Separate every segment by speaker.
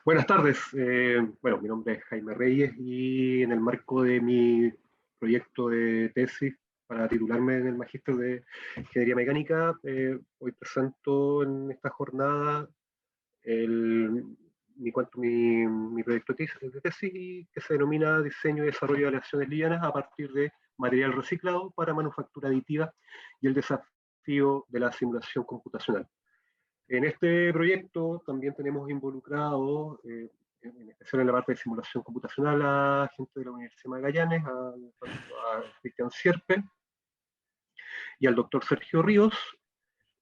Speaker 1: Buenas tardes. Bueno, mi nombre es Jaime Reyes y en el marco de mi proyecto de tesis para titularme en el Magíster de Ingeniería Mecánica, hoy presento en esta jornada el, mi proyecto de tesis que se denomina Diseño y Desarrollo de Aleaciones livianas a partir de material reciclado para manufactura aditiva y el desafío de la simulación computacional. En este proyecto también tenemos involucrado, en especial en la parte de simulación computacional, a gente de la Universidad de Magallanes, a Cristian Sierpe y al doctor Sergio Ríos,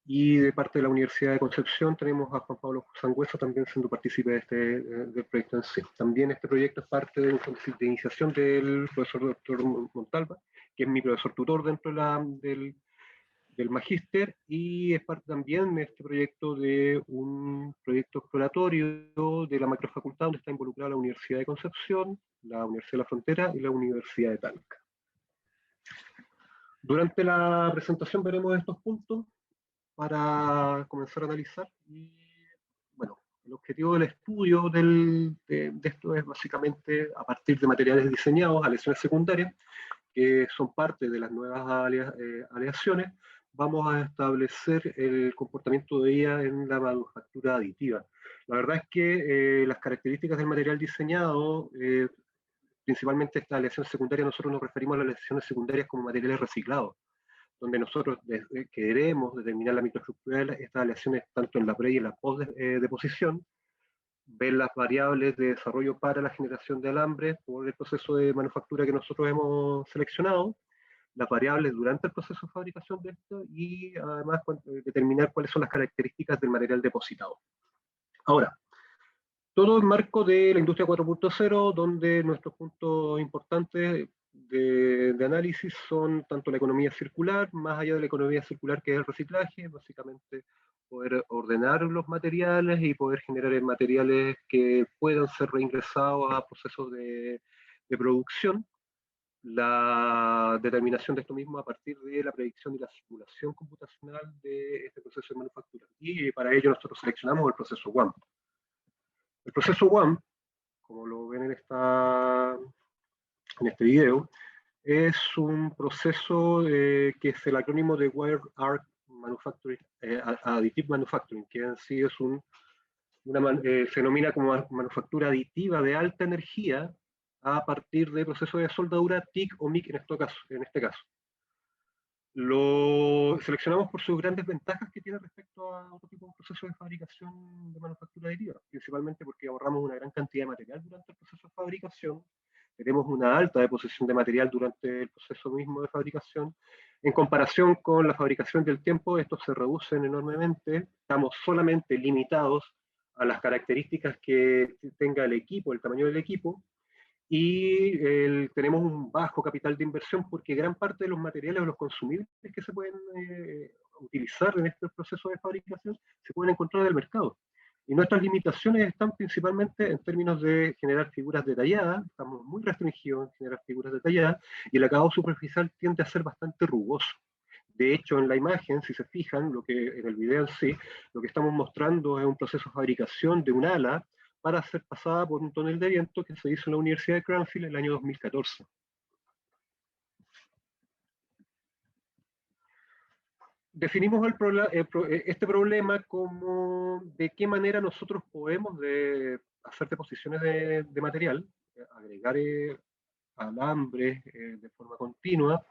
Speaker 1: y de parte de la Universidad de Concepción tenemos a Juan Pablo Sangüesa también siendo partícipe del proyecto en sí. También este proyecto es parte de iniciación del profesor doctor Montalva, que es mi profesor tutor dentro del magíster, y es parte también de este proyecto de un proyecto exploratorio de la macrofacultad donde está involucrada la Universidad de Concepción, la Universidad de la Frontera y la Universidad de Talca. Durante la presentación veremos estos puntos para comenzar a analizar y bueno, el objetivo del estudio de esto es básicamente a partir de materiales diseñados a lesiones secundarias que son parte de las nuevas aleaciones, vamos a establecer el comportamiento de ella en la manufactura aditiva. La verdad es que las características del material diseñado, principalmente esta aleación secundaria, nosotros nos referimos a las aleaciones secundarias como materiales reciclados, donde nosotros queremos determinar la microestructura de estas aleaciones tanto en la pre y en la post deposición, ver las variables de desarrollo para la generación de alambres por el proceso de manufactura que nosotros hemos seleccionado, las variables durante el proceso de fabricación de esto y además determinar cuáles son las características del material depositado. Ahora, todo en marco de la industria 4.0, donde nuestros puntos importantes de análisis son tanto la economía circular, más allá de la economía circular que es el reciclaje, básicamente poder ordenar los materiales y poder generar materiales que puedan ser reingresados a procesos de producción, la determinación de esto mismo a partir de la predicción y la simulación computacional de este proceso de manufactura. Y para ello nosotros seleccionamos el proceso WAMP. El proceso WAMP, como lo ven en este video, es un proceso que es el acrónimo de Wire Arc Manufacturing, Additive Manufacturing, que en sí es se denomina como manufactura aditiva de alta energía a partir de procesos de soldadura TIC o MIC en este caso. Lo seleccionamos por sus grandes ventajas que tiene respecto a otro tipo de procesos de fabricación de manufactura aditiva, principalmente porque ahorramos una gran cantidad de material durante el proceso de fabricación, tenemos una alta deposición de material durante el proceso mismo de fabricación. En comparación con la fabricación del tiempo, estos se reducen enormemente, estamos solamente limitados a las características que tenga el equipo, el tamaño del equipo, y tenemos un bajo capital de inversión porque gran parte de los materiales o los consumibles que se pueden utilizar en este proceso de fabricación se pueden encontrar en el mercado. Y nuestras limitaciones están principalmente en términos de generar figuras detalladas, estamos muy restringidos en generar figuras detalladas, y el acabado superficial tiende a ser bastante rugoso. De hecho, en la imagen, si se fijan, en el video en sí, lo que estamos mostrando es un proceso de fabricación de un ala para ser pasada por un túnel de viento que se hizo en la Universidad de Cranfield en el año 2014. Definimos este problema como de qué manera nosotros podemos hacer deposiciones de material, agregar alambres de forma continua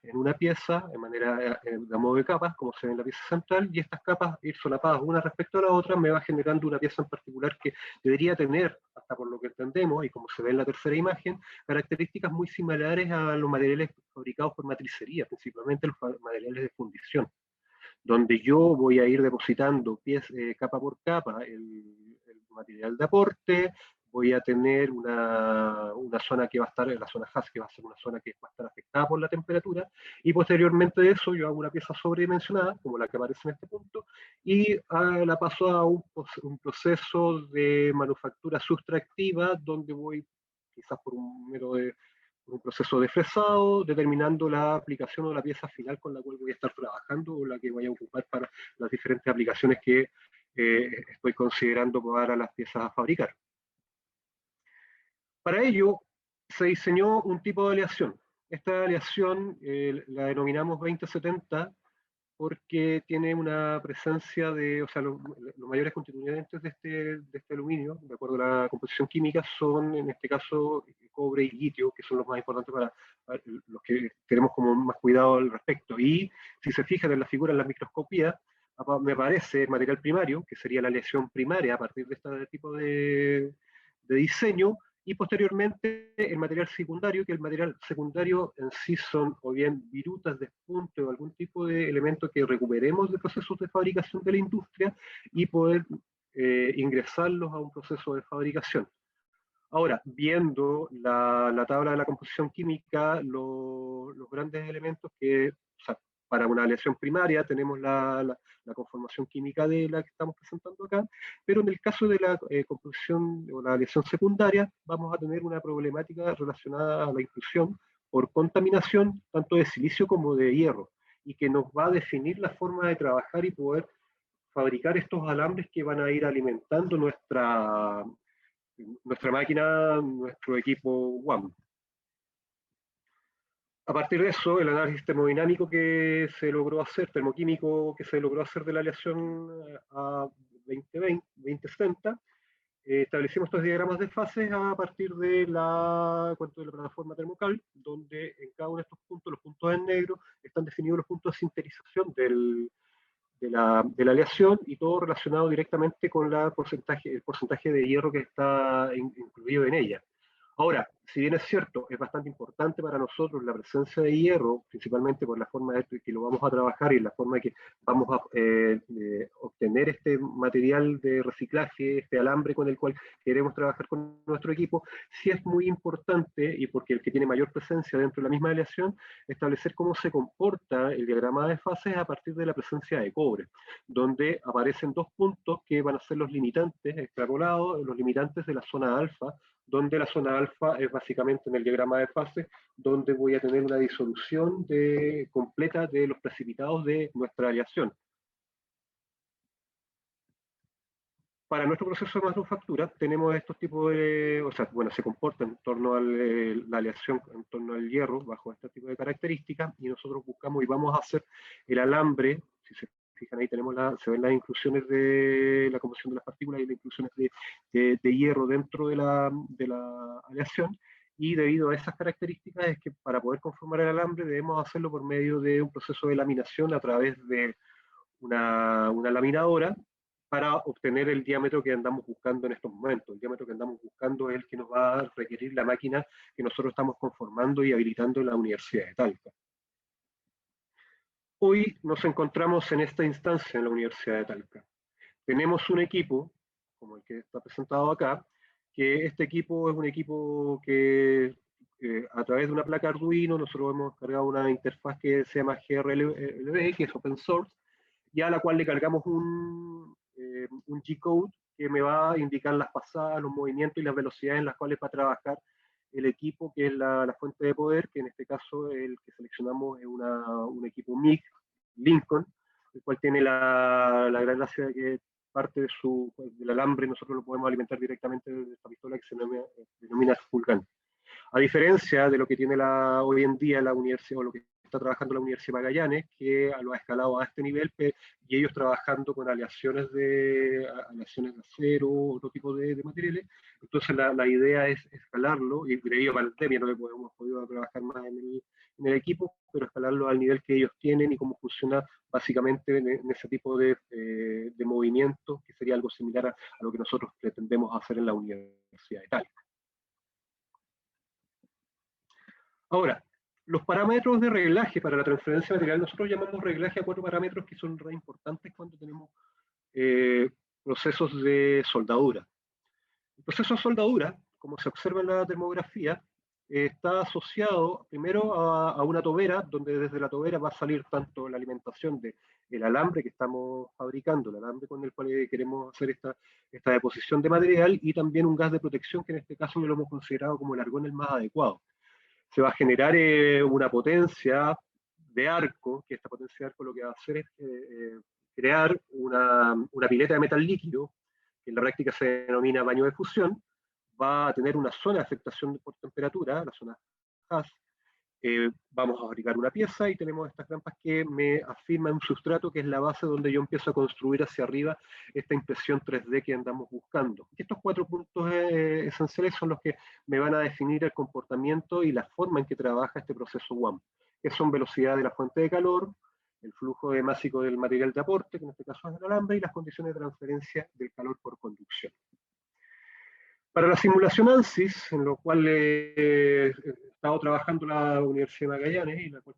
Speaker 1: en una pieza de modo de capas, como se ve en la pieza central, y estas capas ir solapadas una respecto a la otra me va generando una pieza en particular que debería tener, hasta por lo que entendemos, y como se ve en la tercera imagen, características muy similares a los materiales fabricados por matricería, principalmente los materiales de fundición, donde yo voy a ir depositando capa por capa el material de aporte, voy a tener una zona que va a estar, la zona HAS, que va a ser una zona que va a estar afectada por la temperatura, y posteriormente de eso yo hago una pieza sobredimensionada, como la que aparece en este punto, y la paso a un proceso de manufactura sustractiva, donde voy, quizás por un proceso de fresado, determinando la aplicación o la pieza final con la cual voy a estar trabajando o la que voy a ocupar para las diferentes aplicaciones que estoy considerando para las piezas a fabricar. Para ello, se diseñó un tipo de aleación. Esta aleación la denominamos 2070 porque tiene una presencia de, o sea, los mayores constituyentes de este aluminio, de acuerdo a la composición química, son en este caso cobre y litio, que son los más importantes para los que tenemos como más cuidado al respecto. Y si se fijan en la figura, en la microscopía, me aparece el material primario, que sería la aleación primaria a partir de este tipo de diseño, y posteriormente el material secundario, que el material secundario en sí son o bien virutas, despunte o algún tipo de elemento que recuperemos de procesos de fabricación de la industria y poder ingresarlos a un proceso de fabricación. Ahora, viendo la tabla de la composición química, los grandes elementos que, o sea, para una aleación primaria tenemos la conformación química de la que estamos presentando acá, pero en el caso de la composición o la aleación secundaria vamos a tener una problemática relacionada a la inclusión por contaminación tanto de silicio como de hierro, y que nos va a definir la forma de trabajar y poder fabricar estos alambres que van a ir alimentando nuestra máquina, nuestro equipo WAM. A partir de eso, el análisis termodinámico que se logró hacer, termoquímico que se logró hacer de la aleación a 2060, establecimos estos diagramas de fases a partir de la plataforma termocal, donde en cada uno de estos puntos, los puntos en negro, están definidos los puntos de sinterización de la aleación y todo relacionado directamente con el porcentaje de hierro que está incluido en ella. Ahora, si bien es cierto, es bastante importante para nosotros la presencia de hierro, principalmente por la forma de que lo vamos a trabajar y la forma de que vamos a obtener este material de reciclaje, este alambre con el cual queremos trabajar con nuestro equipo, sí es muy importante, y porque el que tiene mayor presencia dentro de la misma aleación, establecer cómo se comporta el diagrama de fases a partir de la presencia de cobre, donde aparecen dos puntos que van a ser los limitantes extrapolados, los limitantes de la zona alfa, donde la zona alfa es básicamente en el diagrama de fase, donde voy a tener una disolución completa de los precipitados de nuestra aleación. Para nuestro proceso de manufactura tenemos estos tipos de, o sea, bueno, se comporta en torno a la aleación, en torno al hierro, bajo este tipo de características, y nosotros buscamos y vamos a hacer el alambre, si se fijan ahí se ven las inclusiones de la composición de las partículas y las inclusiones de hierro dentro de la aleación, y debido a esas características es que para poder conformar el alambre debemos hacerlo por medio de un proceso de laminación a través de una laminadora para obtener el diámetro que andamos buscando en estos momentos. El diámetro que andamos buscando es el que nos va a requerir la máquina que nosotros estamos conformando y habilitando en la Universidad de Talca. Hoy nos encontramos en esta instancia en la Universidad de Talca. Tenemos un equipo, como el que está presentado acá, que este equipo es un equipo que a través de una placa Arduino nosotros hemos cargado una interfaz que se llama GRLB, que es open source, y a la cual le cargamos un G-code que me va a indicar las pasadas, los movimientos y las velocidades en las cuales va a trabajar el equipo, que es la fuente de poder, que en este caso el que seleccionamos es un equipo MIG Lincoln, el cual tiene la gran gracia de que parte del alambre nosotros lo podemos alimentar directamente de esta pistola que se denomina Vulcan. A diferencia de lo que tiene hoy en día la universidad, o lo que está trabajando la Universidad de Magallanes, que lo ha escalado a este nivel, y ellos trabajando con aleaciones de acero, otro tipo de materiales. Entonces la idea es escalarlo, y debido a la pandemia no hemos podido trabajar más en el equipo, pero escalarlo al nivel que ellos tienen y cómo funciona básicamente en ese tipo de movimientos, que sería algo similar a lo que nosotros pretendemos hacer en la Universidad de Talca. Ahora, los parámetros de reglaje para la transferencia de material, nosotros llamamos reglaje a 4 parámetros que son re importantes cuando tenemos procesos de soldadura. El proceso de soldadura, como se observa en la termografía, está asociado primero a una tobera, donde desde la tobera va a salir tanto la alimentación del alambre que estamos fabricando, el alambre con el cual queremos hacer esta deposición de material, y también un gas de protección que en este caso lo hemos considerado como el argón el más adecuado. Se va a generar una potencia de arco, que esta potencia de arco lo que va a hacer es crear una pileta de metal líquido, que en la práctica se denomina baño de fusión, va a tener una zona de afectación por temperatura, la zona HAS. Vamos a fabricar una pieza y tenemos estas trampas que me afirman un sustrato que es la base donde yo empiezo a construir hacia arriba esta impresión 3D que andamos buscando. Y estos 4 puntos esenciales son los que me van a definir el comportamiento y la forma en que trabaja este proceso WAM, que son velocidad de la fuente de calor, el flujo de másico del material de aporte, que en este caso es el alambre, y las condiciones de transferencia del calor por conducción. Para la simulación ANSYS, en lo cual he estado trabajando en la Universidad de Magallanes, y la cual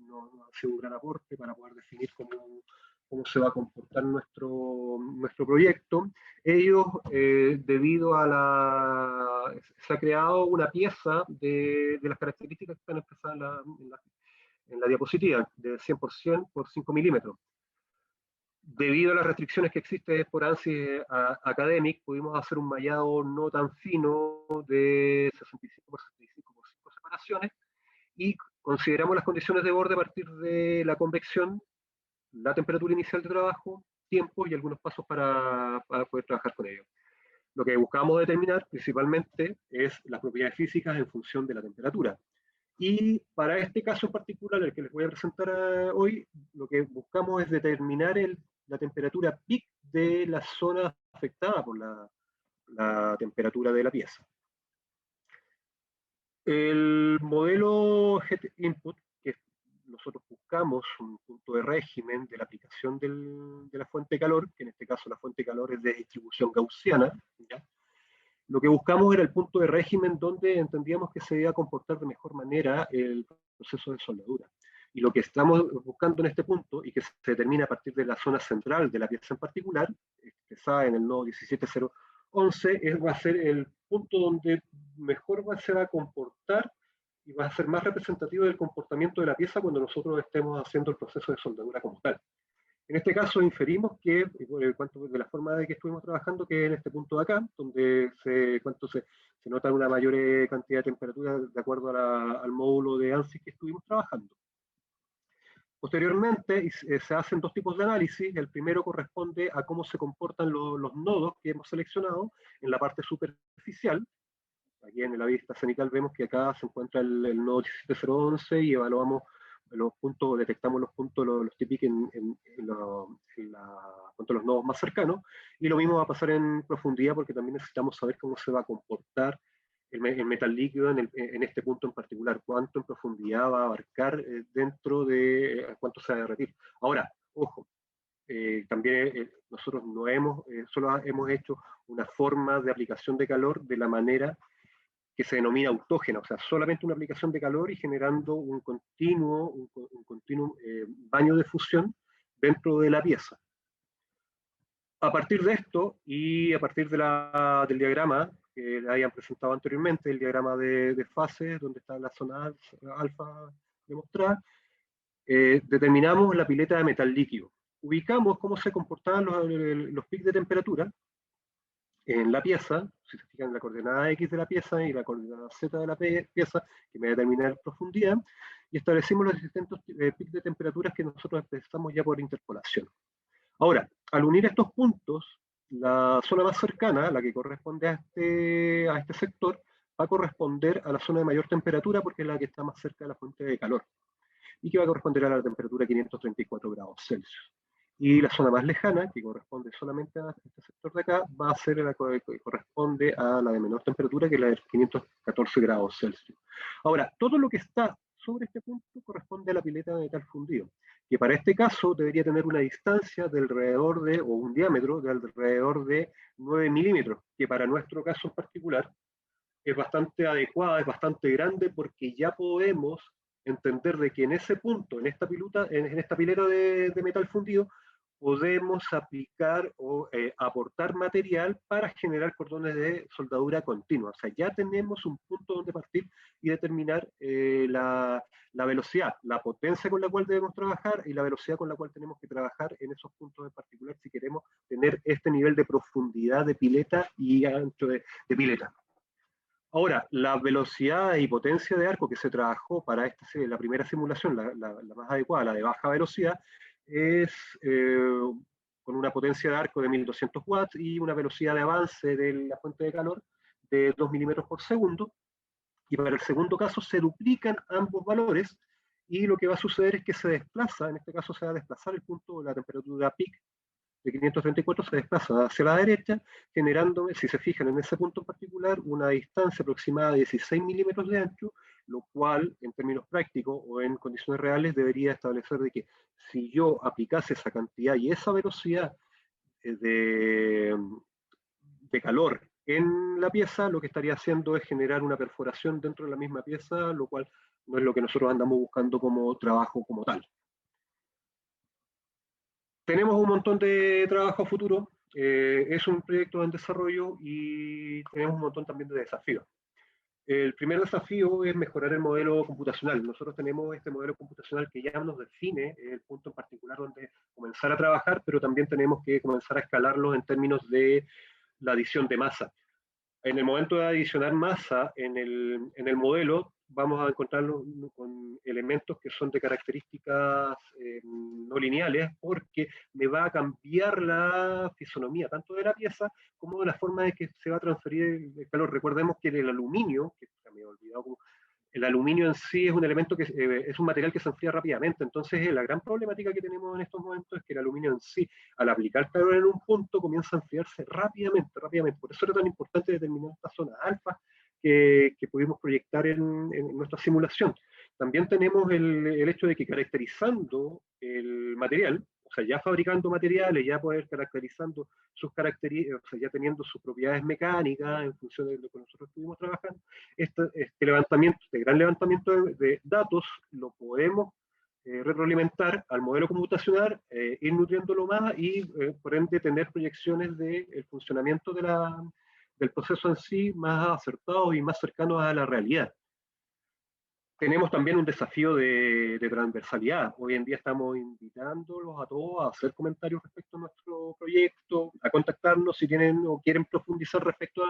Speaker 1: no ha sido un gran aporte para poder definir cómo se va a comportar nuestro proyecto. Ellos, debido a se ha creado una pieza de las características que están expresadas en la diapositiva, de 100% por 5 milímetros. Debido a las restricciones que existen por ANSYS Academic, pudimos hacer un mallado no tan fino de 65 por 65 por 5 separaciones y consideramos las condiciones de borde a partir de la convección, la temperatura inicial de trabajo, tiempo y algunos pasos para poder trabajar con ello. Lo que buscamos determinar principalmente es las propiedades físicas en función de la temperatura. Y para este caso en particular, el que les voy a presentar hoy, lo que buscamos es determinar la temperatura peak de la zona afectada por la temperatura de la pieza. El modelo Get Input, que nosotros buscamos un punto de régimen de la aplicación de la fuente de calor, que en este caso la fuente de calor es de distribución gaussiana, ¿ya? Lo que buscamos era el punto de régimen donde entendíamos que se iba a comportar de mejor manera el proceso de soldadura. Y lo que estamos buscando en este punto, y que se determina a partir de la zona central de la pieza en particular, expresada en el nodo 17011, va a ser el punto donde mejor se va a comportar y va a ser más representativo del comportamiento de la pieza cuando nosotros estemos haciendo el proceso de soldadura como tal. En este caso inferimos que, de la forma de que estuvimos trabajando, que en este punto de acá, donde se nota una mayor cantidad de temperatura de acuerdo al módulo de ANSYS que estuvimos trabajando. Posteriormente se hacen 2 tipos de análisis. El primero corresponde a cómo se comportan los nodos que hemos seleccionado en la parte superficial. Aquí en la vista cenital vemos que acá se encuentra el nodo 17011 y evaluamos los puntos, detectamos los puntos, los TPIC en cuanto a los nodos más cercanos, y lo mismo va a pasar en profundidad porque también necesitamos saber cómo se va a comportar el metal líquido en este punto en particular, cuánto en profundidad va a abarcar dentro de cuánto se va a derretir. Ahora, ojo, también nosotros solo hemos hecho una forma de aplicación de calor de la manera que se denomina autógena, o sea, solamente una aplicación de calor y generando un continuo baño de fusión dentro de la pieza. A partir de esto, y a partir del diagrama que hayan presentado anteriormente, el diagrama de fases, donde está la zona alfa demostrada, determinamos la pileta de metal líquido. Ubicamos cómo se comportaban los picos de temperatura en la pieza, si se fijan, la coordenada X de la pieza y la coordenada Z de la pieza, que me determina la profundidad, y establecimos los distintos picos de temperaturas que nosotros expresamos ya por interpolación. Ahora, al unir estos puntos, la zona más cercana, la que corresponde a este sector, va a corresponder a la zona de mayor temperatura porque es la que está más cerca de la fuente de calor, y que va a corresponder a la temperatura 534 grados Celsius. Y la zona más lejana, que corresponde solamente a este sector de acá, va a ser la que corresponde a la de menor temperatura, que es la de 514 grados Celsius. Ahora, todo lo que está sobre este punto corresponde a la pileta de metal fundido, que para este caso debería tener una distancia de alrededor de, o un diámetro de alrededor de 9 milímetros, que para nuestro caso en particular es bastante adecuada, es bastante grande, porque ya podemos entender de que en ese punto, en esta pileta de metal fundido, podemos aplicar o aportar material para generar cordones de soldadura continua. O sea, ya tenemos un punto donde partir y determinar la velocidad, la potencia con la cual debemos trabajar y la velocidad con la cual tenemos que trabajar en esos puntos en particular si queremos tener este nivel de profundidad de pileta y ancho de pileta. Ahora, la velocidad y potencia de arco que se trabajó para la primera simulación, la más adecuada, la de baja velocidad, es con una potencia de arco de 1200 watts y una velocidad de avance de la fuente de calor de 2 milímetros por segundo, y para el segundo caso se duplican ambos valores, y lo que va a suceder es que se desplaza, en este caso se va a desplazar el punto, la temperatura peak de 534 se desplaza hacia la derecha, generando, si se fijan en ese punto en particular, una distancia aproximada de 16 milímetros de ancho, lo cual, en términos prácticos o en condiciones reales, debería establecer de que si yo aplicase esa cantidad y esa velocidad de, de calor en la pieza, lo que estaría haciendo es generar una perforación dentro de la misma pieza, lo cual no es lo que nosotros andamos buscando como trabajo como tal. Tenemos un montón de trabajo a futuro, es un proyecto en desarrollo y tenemos un montón también de desafíos. El primer desafío es mejorar el modelo computacional. Nosotros tenemos este modelo computacional que ya nos define el punto en particular donde comenzar a trabajar, pero también tenemos que comenzar a escalarlo en términos de la adición de masa. En el momento de adicionar masa en el modelo, vamos a encontrarnos con elementos que son de características no lineales, porque me va a cambiar la fisonomía, tanto de la pieza como de la forma de que se va a transferir el calor. Recordemos que el aluminio, que me he olvidado cómo, el aluminio en sí es un elemento que es un material que se enfría rápidamente, entonces la gran problemática que tenemos en estos momentos es que el aluminio en sí, al aplicar calor en un punto, comienza a enfriarse rápidamente, rápidamente. Por eso era tan importante determinar esta zona alfa que pudimos proyectar en nuestra simulación. También tenemos el hecho de que caracterizando el material, o sea, ya fabricando materiales, ya poder caracterizando sus características, o sea, ya teniendo sus propiedades mecánicas en función de lo que nosotros estuvimos trabajando, este levantamiento, este gran levantamiento de datos, lo podemos retroalimentar al modelo computacional, ir nutriéndolo más y, por ende, tener proyecciones del funcionamiento del proceso en sí más acertados y más cercanos a la realidad. Tenemos también un desafío de transversalidad. Hoy en día estamos invitándolos a todos a hacer comentarios respecto a nuestro proyecto, a contactarnos si tienen o quieren profundizar respecto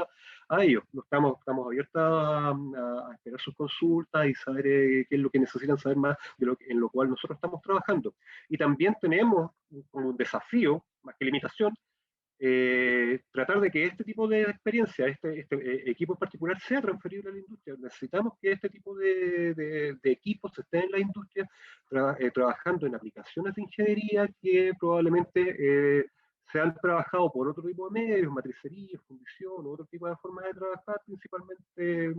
Speaker 1: a ello. Estamos abiertos a esperar sus consultas y saber qué es lo que necesitan saber más de en lo cual nosotros estamos trabajando. Y también tenemos como un desafío, más que limitación, tratar de que este tipo de experiencia, este equipo en particular, sea transferible a la industria. Necesitamos que este tipo de equipos estén en la industria trabajando en aplicaciones de ingeniería que probablemente se han trabajado por otro tipo de medios, matricería, fundición, otro tipo de formas de trabajar, principalmente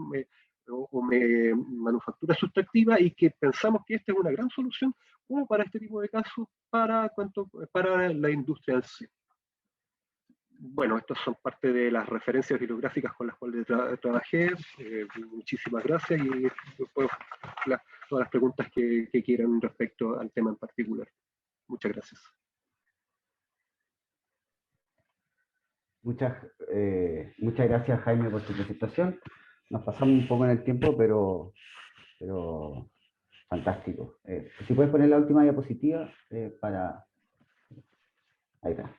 Speaker 1: manufactura sustractiva, y que pensamos que esta es una gran solución como para este tipo de casos para la industria en sí. Bueno, estas son parte de las referencias bibliográficas con las cuales trabajé. Muchísimas gracias y después todas las preguntas que quieran respecto al tema en particular. Muchas gracias.
Speaker 2: Muchas gracias, Jaime, por tu presentación. Nos pasamos un poco en el tiempo, pero fantástico. Si puedes poner la última diapositiva para... Ahí está.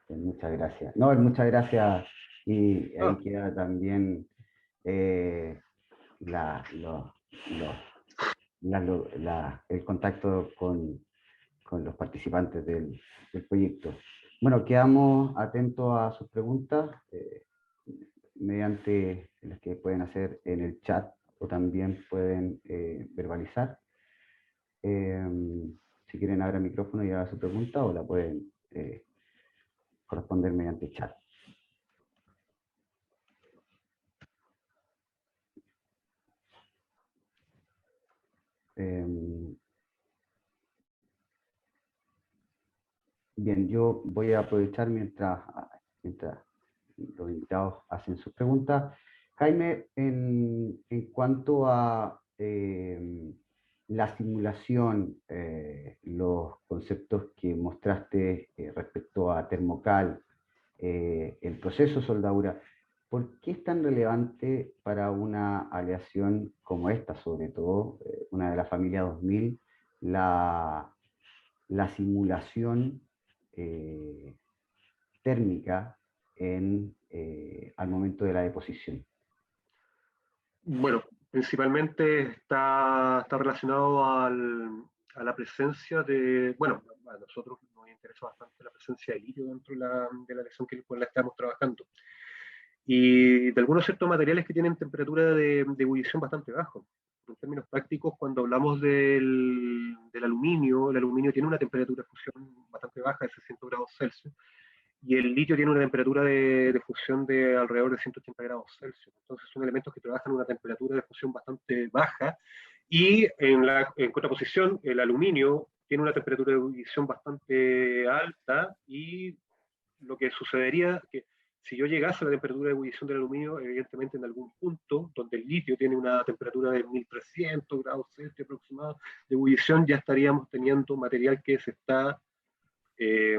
Speaker 2: Muchas gracias. No, muchas gracias. Y ahí queda también el contacto con los participantes del proyecto. Bueno, quedamos atentos a sus preguntas mediante las que pueden hacer en el chat o también pueden verbalizar. Si quieren abrir el micrófono y hacer su pregunta, o la pueden corresponder mediante chat. Bien, yo voy a aprovechar mientras los invitados hacen sus preguntas. Jaime, en cuanto a la simulación, los conceptos que mostraste respecto a termocal, el proceso soldadura, ¿por qué es tan relevante para una aleación como esta, sobre todo, una de la familia 2000, la simulación térmica al momento de la deposición?
Speaker 1: Bueno, principalmente está relacionado a la presencia de, bueno, a nosotros nos interesa bastante la presencia de litio dentro de la lección con la que estamos trabajando. y de algunos ciertos materiales que tienen temperatura de ebullición bastante baja. En términos prácticos, cuando hablamos del aluminio, el aluminio tiene una temperatura de fusión bastante baja, de 600 grados Celsius, y el litio tiene una temperatura de fusión de alrededor de 180 grados Celsius. Entonces son elementos que trabajan a una temperatura de fusión bastante baja, y en contraposición, el aluminio tiene una temperatura de ebullición bastante alta, y lo que sucedería que si yo llegase a la temperatura de ebullición del aluminio, evidentemente en algún punto donde el litio tiene una temperatura de 1300 grados Celsius aproximado de ebullición, ya estaríamos teniendo material que se está eh,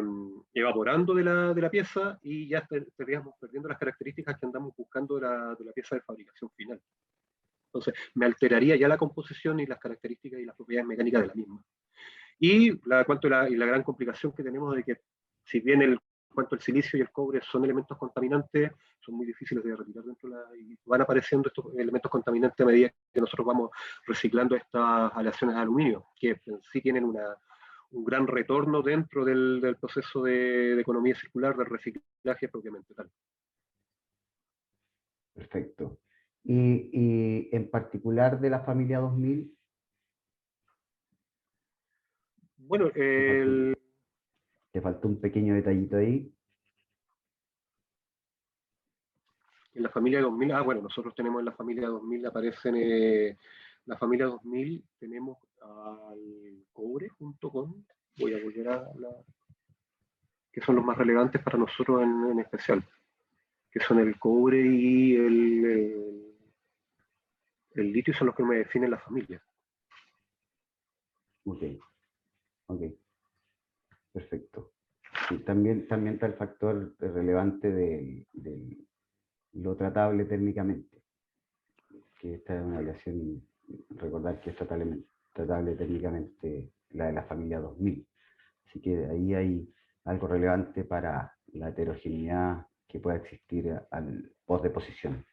Speaker 1: evaporando de la pieza, y ya estaríamos perdiendo las características que andamos buscando de la pieza de fabricación final. Entonces, me alteraría ya la composición y las características y las propiedades mecánicas de la misma. Y la gran complicación que tenemos de que, si bien cuanto el silicio y el cobre son elementos contaminantes, son muy difíciles de retirar y van apareciendo estos elementos contaminantes a medida que nosotros vamos reciclando estas aleaciones de aluminio, que en sí tienen un gran retorno dentro del proceso de economía circular, del reciclaje propiamente tal.
Speaker 2: Perfecto. Y en particular de la familia 2000.
Speaker 1: Bueno,
Speaker 2: te faltó un pequeño detallito ahí.
Speaker 1: en la familia 2000, bueno, nosotros tenemos en la familia 2000, aparecen, la familia 2000 tenemos al cobre junto con, voy a volver a que son los más relevantes para nosotros en especial, que son el cobre y el litio, son los que me definen la familia.
Speaker 2: Ok, ok, perfecto. Sí, también está el factor relevante de lo tratable térmicamente, que esta es una aleación, recordar que es tratable térmicamente la de la familia 2000. Así que ahí hay algo relevante para la heterogeneidad que pueda existir al postdeposición.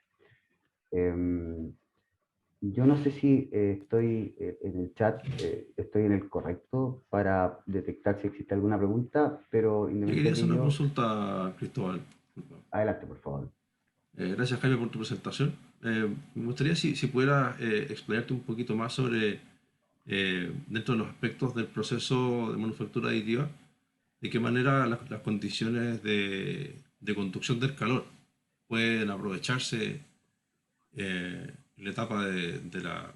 Speaker 2: Yo no sé si estoy en el chat, estoy en el correcto para detectar si existe alguna pregunta, pero
Speaker 3: Yo quería
Speaker 2: independiente
Speaker 3: hacer
Speaker 2: de
Speaker 3: una
Speaker 2: ello,
Speaker 3: consulta, Cristóbal.
Speaker 2: adelante, por favor.
Speaker 3: Gracias, Jaime, por tu presentación. Me gustaría si pudieras explayarte un poquito más sobre, dentro de los aspectos del proceso de manufactura aditiva, de qué manera las condiciones de conducción del calor pueden aprovecharse en la etapa de la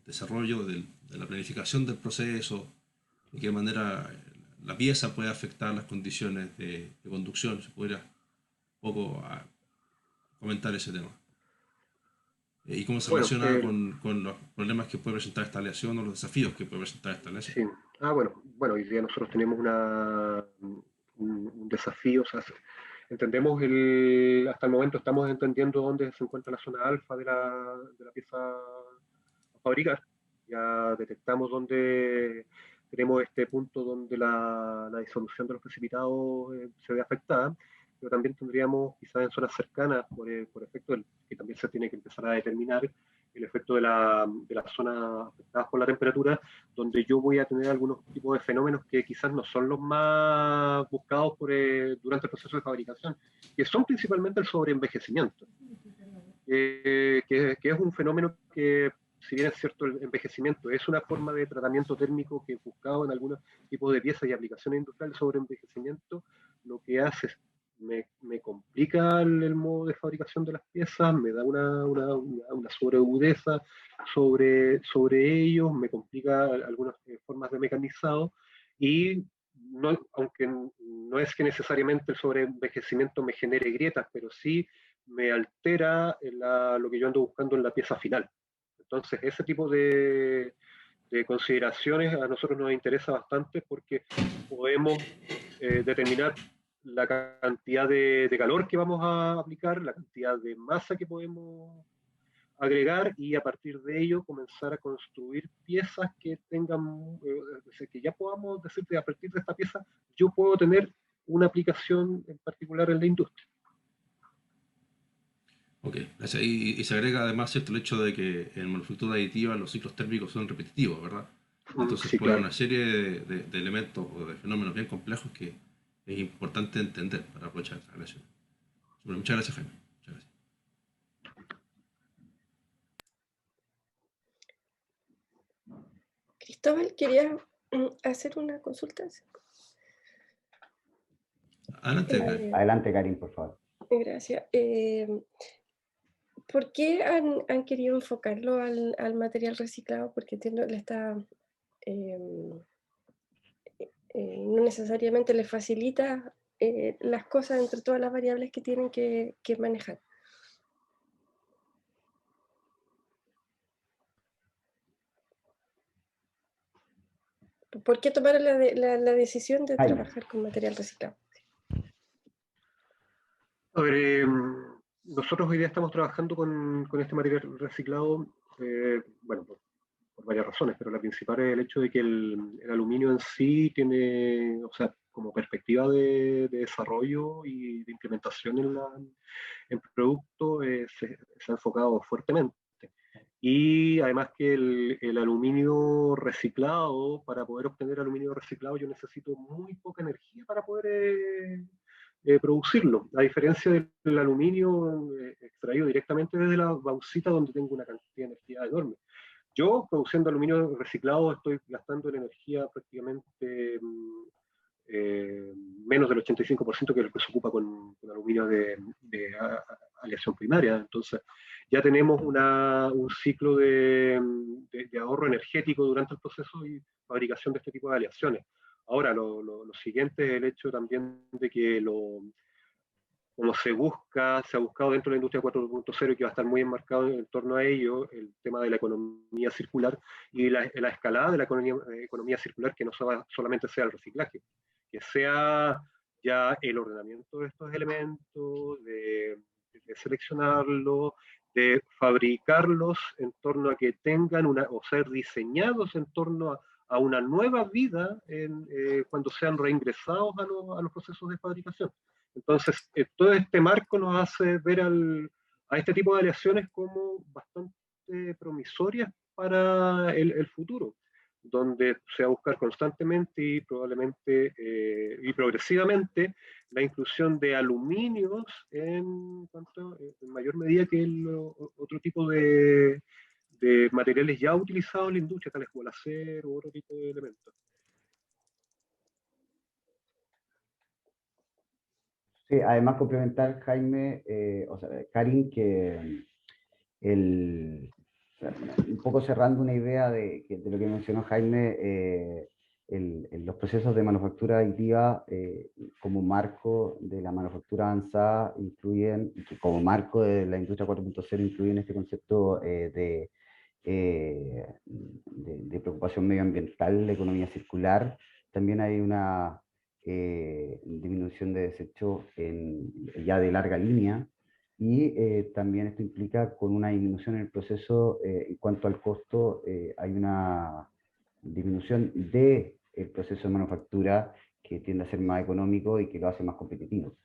Speaker 3: desarrollo, de la planificación del proceso, de qué manera la pieza puede afectar las condiciones de conducción. Si pudieras un poco comentar ese tema. Y cómo se
Speaker 1: Bueno,
Speaker 3: relaciona con los problemas que puede presentar esta aleación o los desafíos que puede presentar esta aleación.
Speaker 1: sí. Bueno, hoy día nosotros tenemos un desafío, o sea, entendemos hasta el momento estamos entendiendo dónde se encuentra la zona alfa de la pieza a fabricar. Ya detectamos dónde tenemos este punto donde la disolución de los precipitados se ve afectada, pero también tendríamos quizás en zonas cercanas, por efecto que también se tiene que empezar a determinar el efecto de las zonas afectadas por la temperatura, donde yo voy a tener algunos tipos de fenómenos que quizás no son los más buscados durante el proceso de fabricación, que son principalmente el sobreenvejecimiento, que es un fenómeno que, si bien es cierto, el envejecimiento es una forma de tratamiento térmico que es buscado en algunos tipos de piezas y aplicaciones industriales, sobre envejecimiento lo que hace es me complica el modo de fabricación de las piezas, me da una sobreagudeza sobre ellos, me complica algunas formas de mecanizado, y aunque no es que necesariamente el sobreenvejecimiento me genere grietas, pero sí me altera lo que yo ando buscando en la pieza final. Entonces, ese tipo de consideraciones a nosotros nos interesa bastante, porque podemos determinar la cantidad de calor que vamos a aplicar, la cantidad de masa que podemos agregar, y a partir de ello comenzar a construir piezas que tengan, que ya podamos decir que a partir de esta pieza yo puedo tener una aplicación en particular en la industria.
Speaker 3: Ok, gracias. Y se agrega además, ¿cierto?, el hecho de que en manufactura aditiva los ciclos térmicos son repetitivos, ¿verdad? Entonces
Speaker 1: Sí,
Speaker 3: pone
Speaker 1: claro.
Speaker 3: una serie de elementos o de fenómenos bien complejos que es importante entender para aprovechar esta relación. Bueno, muchas gracias, Jaime. Muchas gracias.
Speaker 4: Cristóbal, ¿querías hacer una consulta?
Speaker 3: Adelante, Karin.
Speaker 2: Adelante, Karin, por favor.
Speaker 4: Gracias. ¿Por qué han querido enfocarlo al material reciclado? Porque entiendo le está... no necesariamente les facilita las cosas entre todas las variables que tienen que manejar. ¿Por qué tomaron la decisión de trabajar con material reciclado?
Speaker 1: A ver, nosotros hoy día estamos trabajando con este material reciclado, bueno, por varias razones, pero la principal es el hecho de que el aluminio en sí tiene, o sea, como perspectiva de desarrollo y de implementación en el producto, se ha enfocado fuertemente. Y además que el aluminio reciclado, para poder obtener aluminio reciclado, yo necesito muy poca energía para poder producirlo, a diferencia del aluminio extraído directamente desde la bauxita, donde tengo una cantidad de energía enorme. Yo, produciendo aluminio reciclado, estoy gastando en energía prácticamente menos del 85%, que es lo que se ocupa con aluminio de aleación primaria. Entonces, ya tenemos un ciclo de ahorro energético durante el proceso y fabricación de este tipo de aleaciones. Ahora, lo siguiente es el hecho también de que como se ha buscado dentro de la industria 4.0 y que va a estar muy enmarcado en torno a ello, el tema de la economía circular y la escalada de la economía circular, que no solamente sea el reciclaje, que sea ya el ordenamiento de estos elementos, de seleccionarlos, de fabricarlos en torno a que tengan o ser diseñados en torno a una nueva vida cuando sean reingresados a los procesos de fabricación. Entonces, todo este marco nos hace ver a este tipo de aleaciones como bastante promisorias para el futuro, donde se va a buscar constantemente y probablemente y progresivamente la inclusión de aluminios en mayor medida que otro tipo de materiales ya utilizados en la industria, tales como el acero u otro tipo de elementos.
Speaker 2: Sí, además complementar, Jaime, o sea, Karin, que un poco cerrando una idea de lo que mencionó Jaime, los procesos de manufactura aditiva como marco de la manufactura avanzada incluyen, como marco de la industria 4.0 incluyen este concepto de preocupación medioambiental, la economía circular. También hay una disminución de desechos ya de larga línea, y también esto implica con una disminución en el proceso en cuanto al costo, hay una disminución del proceso de manufactura que tiende a ser más económico y que lo hace más competitivo.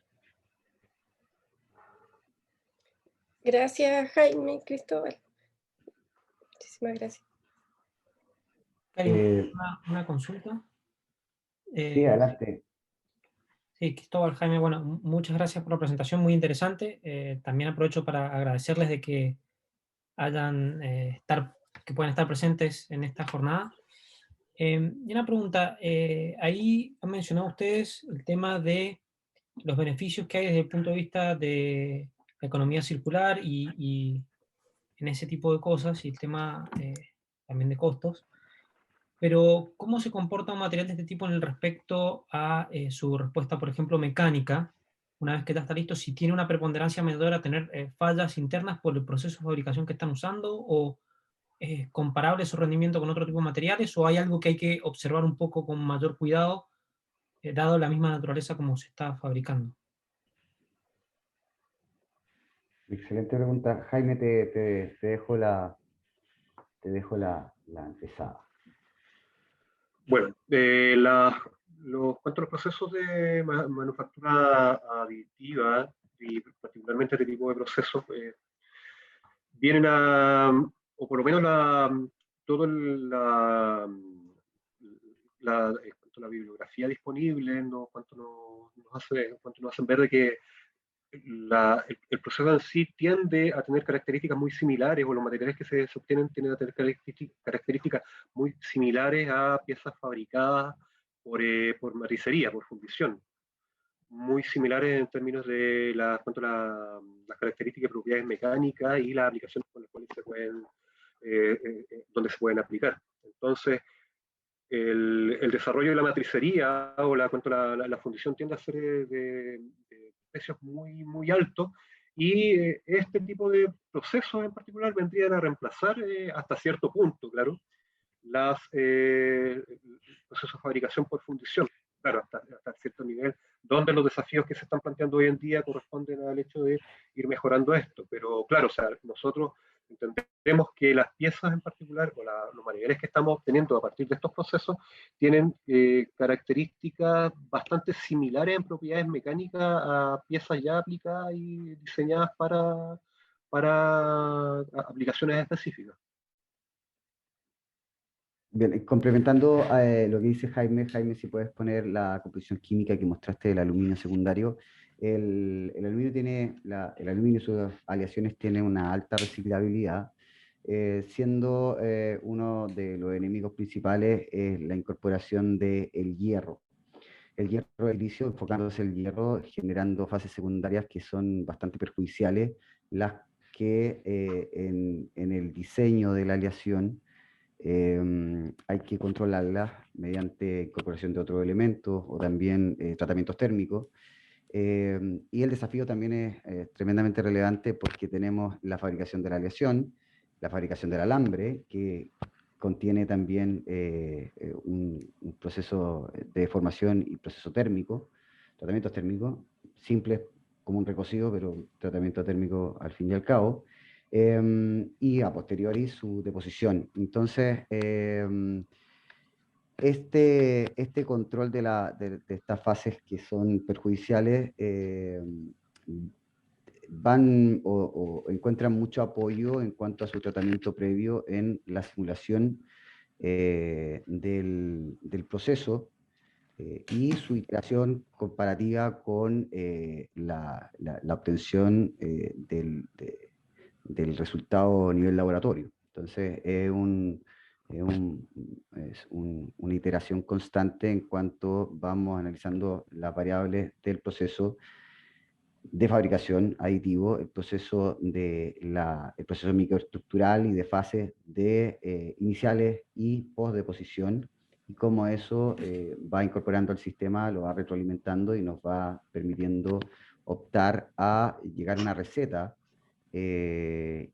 Speaker 4: Gracias, Jaime, Cristóbal. Muchísimas gracias.
Speaker 5: Karin, una consulta.
Speaker 2: Sí, adelante.
Speaker 5: Sí, Cristóbal, Jaime, bueno, muchas gracias por la presentación, muy interesante. También aprovecho para agradecerles de que que puedan estar presentes en esta jornada. Y una pregunta, ahí han mencionado ustedes el tema de los beneficios que hay desde el punto de vista de la economía circular y en ese tipo de cosas, y el tema también de costos. Pero, ¿cómo se comporta un material de este tipo en el respecto a su respuesta, por ejemplo, mecánica? Una vez que ya está listo, si tiene una preponderancia mayor a tener fallas internas por el proceso de fabricación que están usando, o es comparable su rendimiento con otro tipo de materiales, o hay algo que hay que observar un poco con mayor cuidado, dado la misma naturaleza como se está fabricando.
Speaker 2: Excelente pregunta. Jaime, te dejo la antesada.
Speaker 1: Bueno, cuanto a los procesos de manufactura aditiva, y particularmente este tipo de procesos, vienen o por lo menos toda la bibliografía disponible, cuanto nos hacen ver de que el proceso en sí tiende a tener características muy similares, o los materiales que se obtienen tienden a tener características muy similares a piezas fabricadas por matricería, por fundición, muy similares en términos de las características y propiedades mecánicas y las aplicaciones con las cuales donde se pueden aplicar. Entonces, el desarrollo de la matricería o la fundición tiende a ser de precios muy, muy altos, y este tipo de procesos en particular vendrían a reemplazar hasta cierto punto, claro, los procesos de fabricación por fundición, claro, hasta cierto nivel, donde los desafíos que se están planteando hoy en día corresponden al hecho de ir mejorando esto. Pero claro, o sea, nosotros entendemos que las piezas en particular, o los materiales que estamos obteniendo a partir de estos procesos, tienen características bastante similares en propiedades mecánicas a piezas ya aplicadas y diseñadas para aplicaciones específicas.
Speaker 2: Bien, complementando lo que dice Jaime, si puedes poner la composición química que mostraste del aluminio secundario. El aluminio el aluminio y sus aleaciones tiene una alta reciclabilidad, siendo uno de los enemigos principales la incorporación del hierro. El hierro del silicio, enfocándose el hierro, generando fases secundarias que son bastante perjudiciales, las que en el diseño de la aleación hay que controlarlas mediante incorporación de otros elementos o también tratamientos térmicos. Y el desafío también es tremendamente relevante porque tenemos la fabricación de la aleación, la fabricación del alambre, que contiene también un proceso de formación y proceso térmico, tratamientos térmicos, simples como un recocido, pero tratamiento térmico al fin y al cabo. Y a posteriori su deposición. Entonces, este control de estas fases que son perjudiciales van o encuentran mucho apoyo en cuanto a su tratamiento previo en la simulación del proceso y su iteración comparativa con la obtención del resultado a nivel laboratorio. Entonces, es una iteración constante en cuanto vamos analizando las variables del proceso de fabricación aditivo, el proceso microestructural y de fases iniciales y post-deposición, y cómo eso va incorporando al sistema, lo va retroalimentando y nos va permitiendo optar a llegar a una receta que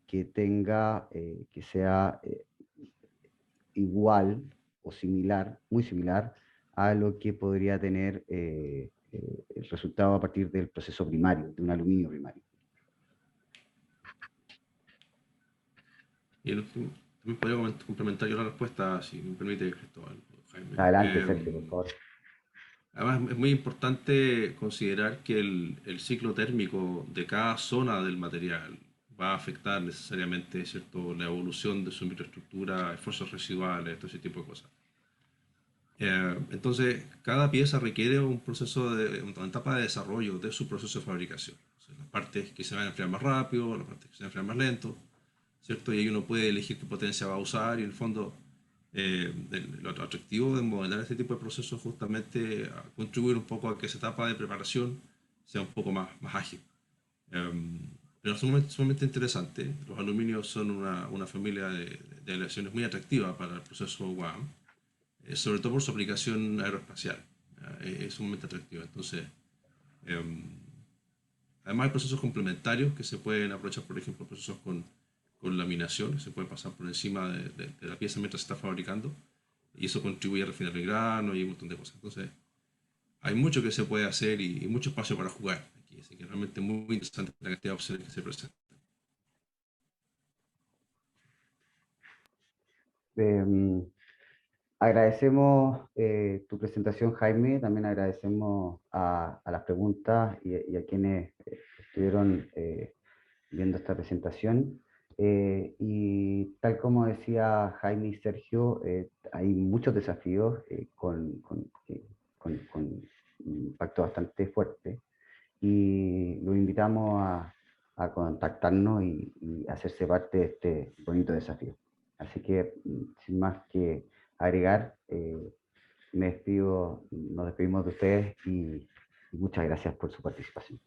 Speaker 2: sea igual o similar, muy similar a lo que podría tener el resultado a partir del proceso primario, de un aluminio primario.
Speaker 3: Y también podría complementar yo la respuesta, si me permite, Cristóbal, Jaime.
Speaker 2: Adelante, Sergio, por favor.
Speaker 3: Además, es muy importante considerar que el ciclo térmico de cada zona del material va a afectar necesariamente, ¿cierto?, la evolución de su microestructura, esfuerzos residuales, todo ese tipo de cosas. Entonces, cada pieza requiere un proceso una etapa de desarrollo de su proceso de fabricación. O sea, las partes que se van a enfriar más rápido, las partes que se van a enfriar más lento, ¿cierto? Y ahí uno puede elegir qué potencia va a usar, y en el fondo lo atractivo de modelar este tipo de procesos justamente a contribuir un poco a que esa etapa de preparación sea un poco más ágil. Pero es sumamente interesante. Los aluminios son una familia de aleaciones muy atractiva para el proceso WAM, sobre todo por su aplicación aeroespacial. Es sumamente atractiva. Entonces, además hay procesos complementarios que se pueden aprovechar, por ejemplo, procesos con laminación, que se puede pasar por encima de la pieza mientras se está fabricando, y eso contribuye a refinar el grano y un montón de cosas. Entonces, hay mucho que se puede hacer y mucho espacio para jugar aquí, así que realmente muy interesante la cantidad de opciones que se presentan.
Speaker 2: Agradecemos tu presentación, Jaime. También agradecemos a las preguntas y a quienes estuvieron viendo esta presentación. Y tal como decía Jaime y Sergio, hay muchos desafíos con un impacto bastante fuerte, y los invitamos invitamos a contactarnos y hacerse parte de este bonito desafío. Así que, sin más que agregar, nos despedimos de ustedes y muchas gracias por su participación.